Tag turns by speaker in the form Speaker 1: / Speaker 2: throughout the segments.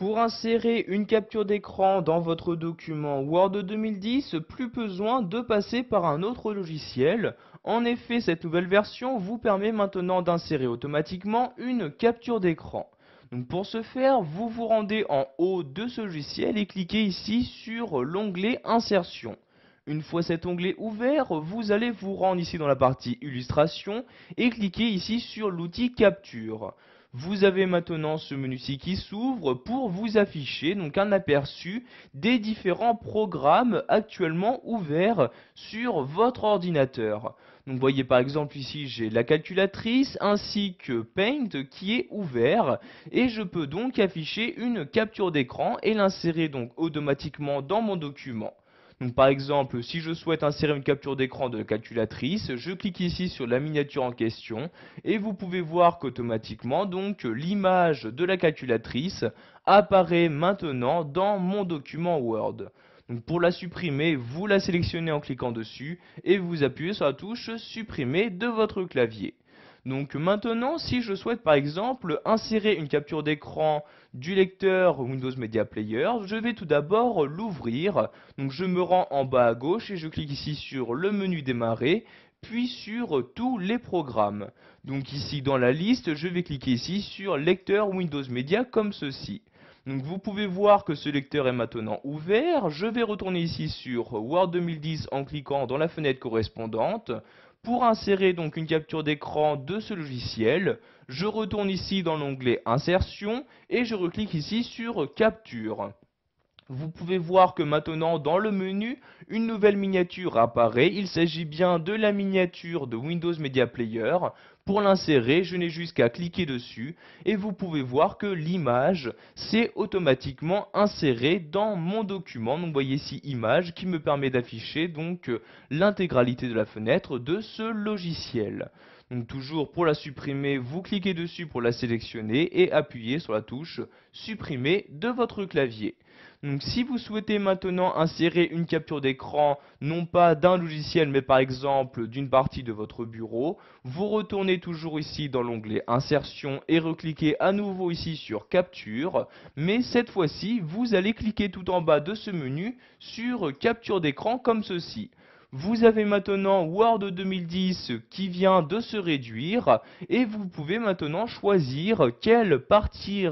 Speaker 1: Pour insérer une capture d'écran dans votre document Word 2010, plus besoin de passer par un autre logiciel. En effet, cette nouvelle version vous permet maintenant d'insérer automatiquement une capture d'écran. Donc pour ce faire, vous vous rendez en haut de ce logiciel et cliquez ici sur l'onglet Insertion. Une fois cet onglet ouvert, vous allez vous rendre ici dans la partie Illustration et cliquer ici sur l'outil Capture. Vous avez maintenant ce menu-ci qui s'ouvre pour vous afficher donc un aperçu des différents programmes actuellement ouverts sur votre ordinateur. Donc vous voyez par exemple ici j'ai la calculatrice ainsi que Paint qui est ouvert et je peux donc afficher une capture d'écran et l'insérer donc automatiquement dans mon document. Donc par exemple, si je souhaite insérer une capture d'écran de la calculatrice, je clique ici sur la miniature en question et vous pouvez voir qu'automatiquement donc l'image de la calculatrice apparaît maintenant dans mon document Word. Donc pour la supprimer, vous la sélectionnez en cliquant dessus et vous appuyez sur la touche supprimer de votre clavier. Donc maintenant, si je souhaite par exemple insérer une capture d'écran du lecteur Windows Media Player, je vais tout d'abord l'ouvrir. Donc je me rends en bas à gauche et je clique ici sur le menu démarrer, puis sur tous les programmes. Donc ici dans la liste, je vais cliquer ici sur lecteur Windows Media comme ceci. Donc vous pouvez voir que ce lecteur est maintenant ouvert. Je vais retourner ici sur Word 2010 en cliquant dans la fenêtre correspondante. Pour insérer donc une capture d'écran de ce logiciel, je retourne ici dans l'onglet Insertion et je reclique ici sur Capture. Vous pouvez voir que maintenant dans le menu, une nouvelle miniature apparaît. Il s'agit bien de la miniature de Windows Media Player. Pour l'insérer, je n'ai juste qu'à cliquer dessus et vous pouvez voir que l'image s'est automatiquement insérée dans mon document. Donc vous voyez ici image qui me permet d'afficher donc l'intégralité de la fenêtre de ce logiciel. Donc toujours pour la supprimer, vous cliquez dessus pour la sélectionner et appuyez sur la touche supprimer de votre clavier. Donc si vous souhaitez maintenant insérer une capture d'écran, non pas d'un logiciel mais par exemple d'une partie de votre bureau, vous retournez toujours ici dans l'onglet Insertion et recliquez à nouveau ici sur Capture, mais cette fois-ci vous allez cliquer tout en bas de ce menu sur Capture d'écran comme ceci. Vous avez maintenant Word 2010 qui vient de se réduire et vous pouvez maintenant choisir quelle partie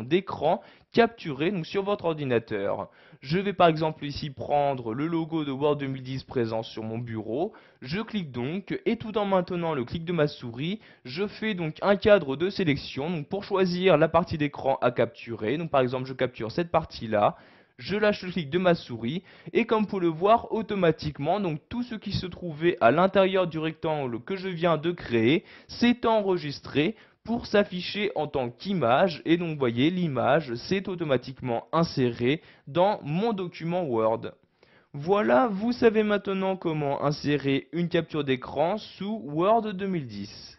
Speaker 1: d'écran capturer donc, sur votre ordinateur. Je vais par exemple ici prendre le logo de Word 2010 présent sur mon bureau. Je clique donc et tout en maintenant le clic de ma souris, je fais donc un cadre de sélection donc, pour choisir la partie d'écran à capturer. Donc par exemple je capture cette partie-là. Je lâche le clic de ma souris et comme vous pouvez le voir automatiquement, donc tout ce qui se trouvait à l'intérieur du rectangle que je viens de créer s'est enregistré pour s'afficher en tant qu'image et donc vous voyez l'image s'est automatiquement insérée dans mon document Word. Voilà, vous savez maintenant comment insérer une capture d'écran sous Word 2010.